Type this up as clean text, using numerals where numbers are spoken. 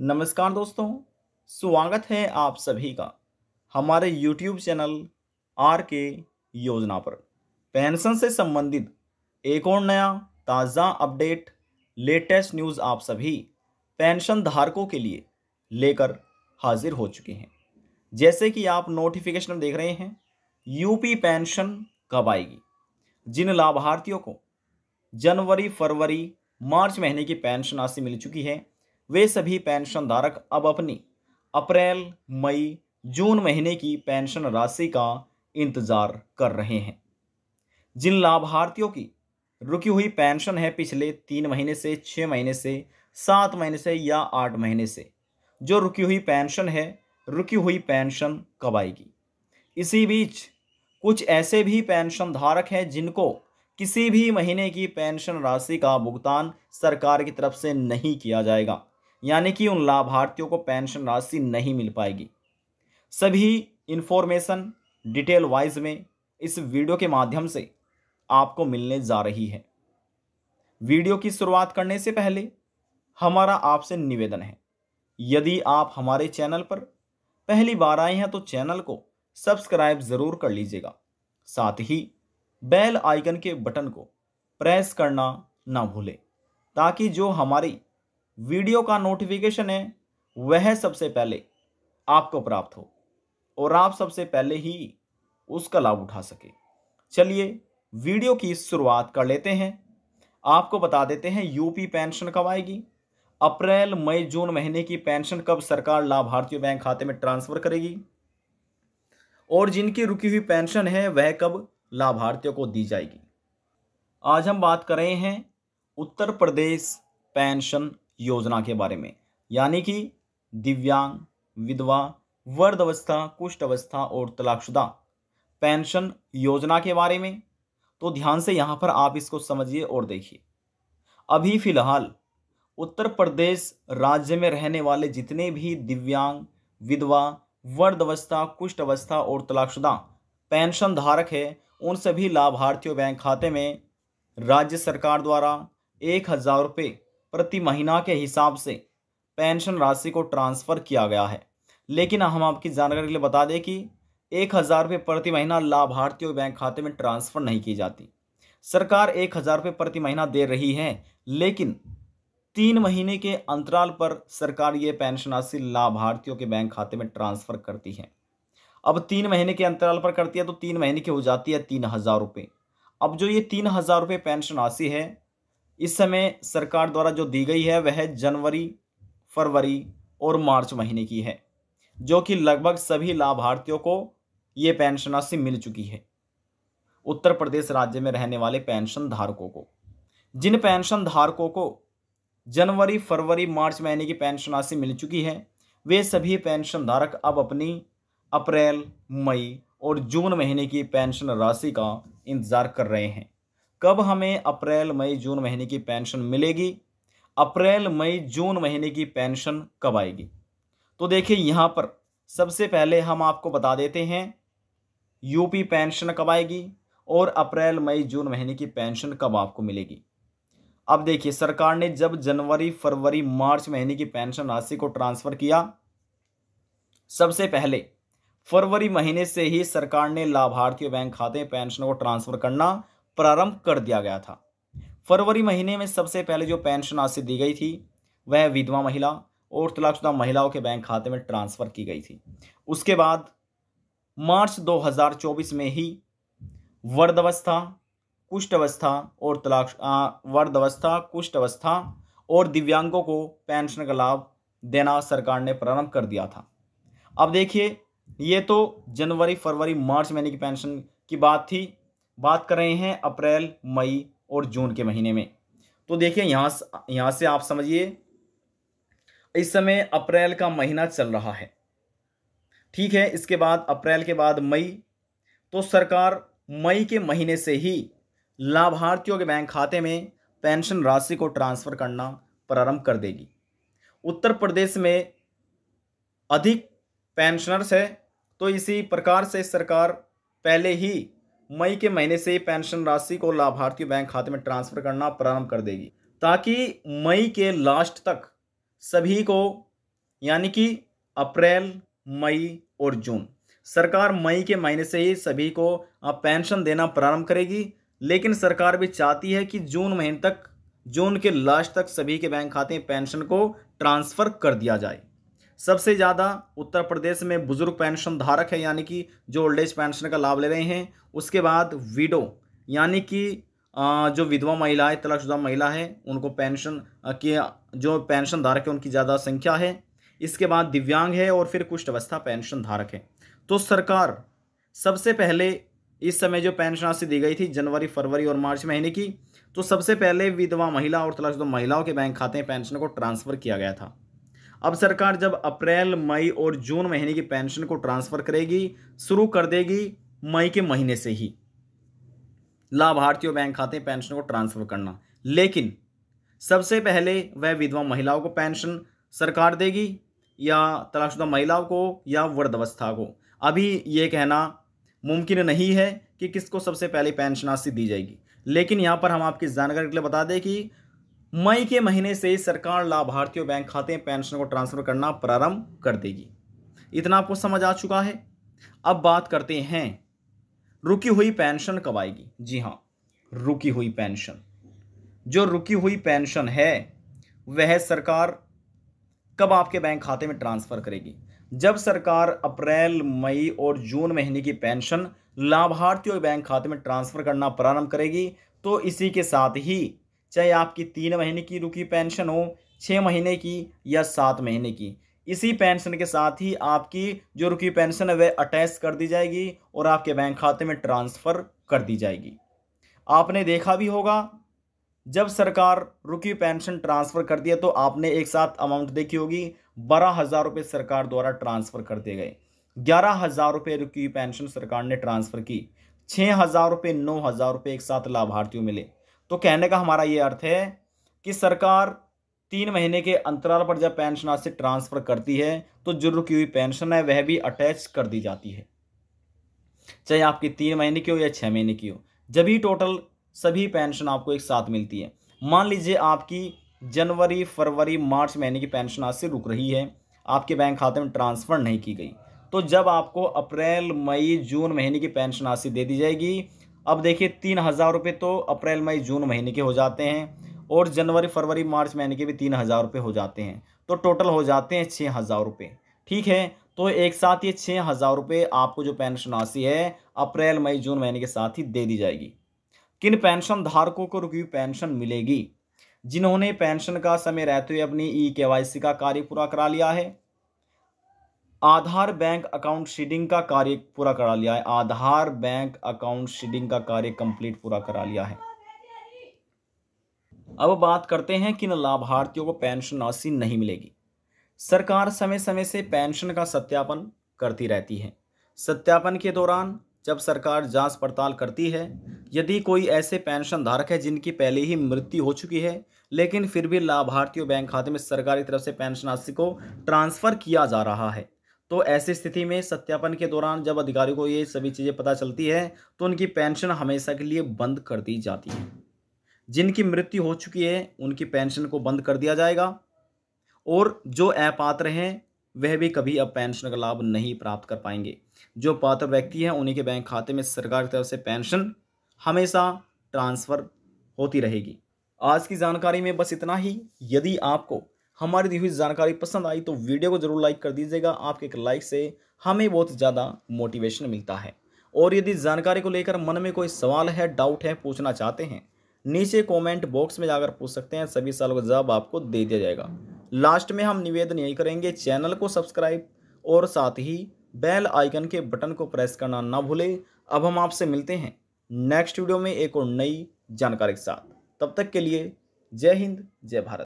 नमस्कार दोस्तों, स्वागत है आप सभी का हमारे YouTube चैनल आर के योजना पर। पेंशन से संबंधित एक और नया ताज़ा अपडेट, लेटेस्ट न्यूज़ आप सभी पेंशन धारकों के लिए लेकर हाजिर हो चुके हैं। जैसे कि आप नोटिफिकेशन में देख रहे हैं, यूपी पेंशन कब आएगी। जिन लाभार्थियों को जनवरी, फरवरी, मार्च महीने की पेंशन राशि मिल चुकी है, वे सभी पेंशन धारक अब अपनी अप्रैल, मई, जून महीने की पेंशन राशि का इंतजार कर रहे हैं। जिन लाभार्थियों की रुकी हुई पेंशन है पिछले 3 महीने से, 6 महीने से, 7 महीने से या 8 महीने से, जो रुकी हुई पेंशन है, रुकी हुई पेंशन कब आएगी। इसी बीच कुछ ऐसे भी पेंशन धारक हैं जिनको किसी भी महीने की पेंशन राशि का भुगतान सरकार की तरफ से नहीं किया जाएगा, यानी कि उन लाभार्थियों को पेंशन राशि नहीं मिल पाएगी। सभी इंफॉर्मेशन डिटेल वाइज में इस वीडियो के माध्यम से आपको मिलने जा रही है। वीडियो की शुरुआत करने से पहले हमारा आपसे निवेदन है, यदि आप हमारे चैनल पर पहली बार आए हैं तो चैनल को सब्सक्राइब जरूर कर लीजिएगा। साथ ही बेल आइकन के बटन को प्रेस करना ना भूलें, ताकि जो हमारी वीडियो का नोटिफिकेशन है वह सबसे पहले आपको प्राप्त हो और आप सबसे पहले ही उसका लाभ उठा सके। चलिए वीडियो की शुरुआत कर लेते हैं। आपको बता देते हैं यूपी पेंशन कब आएगी, अप्रैल, मई, जून महीने की पेंशन कब सरकार लाभार्थियों बैंक खाते में ट्रांसफर करेगी और जिनकी रुकी हुई पेंशन है वह कब लाभार्थियों को दी जाएगी। आज हम बात कर रहे हैं उत्तर प्रदेश पेंशन योजना के बारे में, यानी कि दिव्यांग, विधवा, वृद्धावस्था, कुष्ठ अवस्था और तलाकशुदा पेंशन योजना के बारे में। तो ध्यान से यहां पर आप इसको समझिए और देखिए। अभी फिलहाल उत्तर प्रदेश राज्य में रहने वाले जितने भी दिव्यांग, विधवा, वृद्धावस्था, कुष्ठ अवस्था और तलाकशुदा पेंशन धारक है, उन सभी लाभार्थियों बैंक खाते में राज्य सरकार द्वारा 1,000 रुपये प्रति महीना के हिसाब से पेंशन राशि को ट्रांसफ़र किया गया है। लेकिन हम आपकी जानकारी के लिए बता दें कि 1,000 रुपये प्रति महीना लाभार्थियों बैंक खाते में ट्रांसफ़र नहीं की जाती। सरकार 1,000 रुपये प्रति महीना दे रही है, लेकिन 3 महीने के अंतराल पर सरकार ये पेंशन राशि लाभार्थियों के बैंक खाते में ट्रांसफ़र करती है। अब 3 महीने के अंतराल पर करती है तो 3 महीने की हो जाती है 3,000 रुपये। अब जो ये 3,000 रुपये पेंशन राशि है, इस समय सरकार द्वारा जो दी गई है वह जनवरी, फरवरी और मार्च महीने की है, जो कि लगभग सभी लाभार्थियों को ये पेंशन राशि मिल चुकी है। उत्तर प्रदेश राज्य में रहने वाले पेंशन धारकों को, जिन पेंशन धारकों को जनवरी, फरवरी, मार्च महीने की पेंशन राशि मिल चुकी है, वे सभी पेंशन धारक अब अपनी अप्रैल, मई और जून महीने की पेंशन राशि का इंतजार कर रहे हैं। कब हमें अप्रैल, मई, जून महीने की पेंशन मिलेगी, अप्रैल, मई, जून महीने की पेंशन कब आएगी। तो देखिए यहाँ पर सबसे पहले हम आपको बता देते हैं यूपी पेंशन कब आएगी और अप्रैल, मई, जून महीने की पेंशन कब आपको मिलेगी। अब देखिए, सरकार ने जब जनवरी, फरवरी, मार्च महीने की पेंशन राशि को ट्रांसफर किया, सबसे पहले फरवरी महीने से ही सरकार ने लाभार्थियों बैंक खाते में पेंशन को ट्रांसफर करना प्रारंभ कर दिया गया था। फरवरी महीने में सबसे पहले जो पेंशन राशि दी गई थी वह विधवा महिला और तलाकशुदा महिलाओं के बैंक खाते में ट्रांसफर की गई थी। उसके बाद मार्च 2024 में ही वृद्धावस्था, कुष्ठ अवस्था और दिव्यांगों को पेंशन का लाभ देना सरकार ने प्रारंभ कर दिया था। अब देखिए, ये तो जनवरी, फरवरी, मार्च महीने की पेंशन की बात थी। बात कर रहे हैं अप्रैल, मई और जून के महीने में। तो देखिए यहाँ से आप समझिए, इस समय अप्रैल का महीना चल रहा है, ठीक है। इसके बाद अप्रैल के बाद मई, तो सरकार मई के महीने से ही लाभार्थियों के बैंक खाते में पेंशन राशि को ट्रांसफर करना प्रारंभ कर देगी। उत्तर प्रदेश में अधिक पेंशनर्स है, तो इसी प्रकार से सरकार पहले ही मई के महीने से पेंशन राशि को लाभार्थियों बैंक खाते में ट्रांसफर करना प्रारंभ कर देगी, ताकि मई के लास्ट तक सभी को यानी कि अप्रैल, मई और जून। सरकार मई के महीने से ही सभी को पेंशन देना प्रारंभ करेगी, लेकिन सरकार भी चाहती है कि जून महीने तक, जून के लास्ट तक सभी के बैंक खाते में पेंशन को ट्रांसफर कर दिया जाए। सबसे ज़्यादा उत्तर प्रदेश में बुजुर्ग पेंशन धारक है, यानी कि जो ओल्ड एज पेंशन का लाभ ले रहे हैं। उसके बाद विडो, यानी कि जो विधवा महिलाएं, तलाकशुदा महिला है, उनको पेंशन की जो पेंशन धारक है उनकी ज़्यादा संख्या है। इसके बाद दिव्यांग है और फिर कुष्ठ अवस्था पेंशन धारक है। तो सरकार सबसे पहले इस समय जो पेंशन राशि दी गई थी जनवरी, फरवरी और मार्च महीने की, तो सबसे पहले विधवा महिला और तलाकशुदा महिलाओं के बैंक खाते में पेंशन को ट्रांसफर किया गया था। अब सरकार जब अप्रैल, मई और जून महीने की पेंशन को ट्रांसफर करेगी, शुरू कर देगी मई के महीने से ही लाभार्थियों बैंक खाते में पेंशन को ट्रांसफर करना। लेकिन सबसे पहले वह विधवा महिलाओं को पेंशन सरकार देगी या तलाकशुदा महिलाओं को या वृद्धावस्था को, अभी ये कहना मुमकिन नहीं है कि किसको सबसे पहले पेंशन राशि दी जाएगी। लेकिन यहाँ पर हम आपकी जानकारी के लिए बता दें कि मई के महीने से सरकार लाभार्थियों बैंक खाते में पेंशन को ट्रांसफर करना प्रारंभ कर देगी। इतना आपको समझ आ चुका है। अब बात करते हैं रुकी हुई पेंशन कब आएगी। जी हाँ, रुकी हुई पेंशन, जो रुकी हुई पेंशन है वह सरकार कब आपके बैंक खाते में ट्रांसफर करेगी। जब सरकार अप्रैल, मई और जून महीने की पेंशन लाभार्थियों के बैंक खाते में ट्रांसफर करना प्रारंभ करेगी, तो इसी के साथ ही चाहे आपकी 3 महीने की रुकी पेंशन हो, 6 महीने की या 7 महीने की, इसी पेंशन के साथ ही आपकी जो रुकी पेंशन है वह अटैच कर दी जाएगी और आपके बैंक खाते में ट्रांसफर कर दी जाएगी। आपने देखा भी होगा, जब सरकार रुकी पेंशन ट्रांसफर कर दिया तो आपने एक साथ अमाउंट देखी होगी, 12,000 रुपये सरकार द्वारा ट्रांसफर कर दिए गए। 11,000 रुपये रुकी पेंशन सरकार ने ट्रांसफर की, 6,000 रुपये, 9,000 रुपये एक साथ लाभार्थियों मिले। तो कहने का हमारा ये अर्थ है कि सरकार 3 महीने के अंतराल पर जब पेंशन राशि ट्रांसफर करती है तो जो रुकी हुई पेंशन है वह भी अटैच कर दी जाती है, चाहे आपकी 3 महीने की हो या 6 महीने की हो। जब ही टोटल सभी पेंशन आपको एक साथ मिलती है। मान लीजिए आपकी जनवरी, फरवरी, मार्च महीने की पेंशन आज से रुक रही है, आपके बैंक खाते में ट्रांसफर नहीं की गई, तो जब आपको अप्रैल, मई, जून महीने की पेंशन राशि दे दी जाएगी। अब देखिए 3,000 रुपये तो अप्रैल, मई, जून महीने के हो जाते हैं और जनवरी, फरवरी, मार्च महीने के भी 3,000 रुपये हो जाते हैं, तो टोटल हो जाते हैं 6,000 रुपये। ठीक है, तो एक साथ ये 6,000 रुपये आपको जो पेंशन राशि है अप्रैल, मई, जून महीने के साथ ही दे दी जाएगी। किन पेंशन धारकों को रुकी हुई पेंशन मिलेगी? जिन्होंने पेंशन का समय रहते हुए अपनी KYC का कार्य पूरा करा लिया है, आधार बैंक अकाउंट सीडिंग का कार्य पूरा करा लिया है, आधार बैंक अकाउंट सीडिंग का कार्य कंप्लीट पूरा करा लिया है। अब बात करते हैं किन लाभार्थियों को पेंशन राशि नहीं मिलेगी। सरकार समय समय से पेंशन का सत्यापन करती रहती है। सत्यापन के दौरान जब सरकार जांच पड़ताल करती है, यदि कोई ऐसे पेंशन धारक है जिनकी पहले ही मृत्यु हो चुकी है लेकिन फिर भी लाभार्थियों बैंक खाते में सरकारी तरफ से पेंशन राशि को ट्रांसफर किया जा रहा है, तो ऐसी स्थिति में सत्यापन के दौरान जब अधिकारियों को ये सभी चीज़ें पता चलती है तो उनकी पेंशन हमेशा के लिए बंद कर दी जाती है। जिनकी मृत्यु हो चुकी है उनकी पेंशन को बंद कर दिया जाएगा और जो अपात्र हैं वह भी कभी अब पेंशन का लाभ नहीं प्राप्त कर पाएंगे। जो पात्र व्यक्ति हैं उन्हीं के बैंक खाते में सरकार की तरफ से पेंशन हमेशा ट्रांसफ़र होती रहेगी। आज की जानकारी में बस इतना ही। यदि आपको हमारी दी हुई जानकारी पसंद आई तो वीडियो को जरूर लाइक कर दीजिएगा। आपके एक लाइक से हमें बहुत ज़्यादा मोटिवेशन मिलता है। और यदि जानकारी को लेकर मन में कोई सवाल है, डाउट है, पूछना चाहते हैं, नीचे कमेंट बॉक्स में जाकर पूछ सकते हैं। सभी सवालों का जवाब आपको दे दिया जाएगा। लास्ट में हम निवेदन यही करेंगे, चैनल को सब्सक्राइब और साथ ही बेल आइकन के बटन को प्रेस करना ना भूलें। अब हम आपसे मिलते हैं नेक्स्ट वीडियो में एक और नई जानकारी के साथ। तब तक के लिए जय हिंद, जय भारत।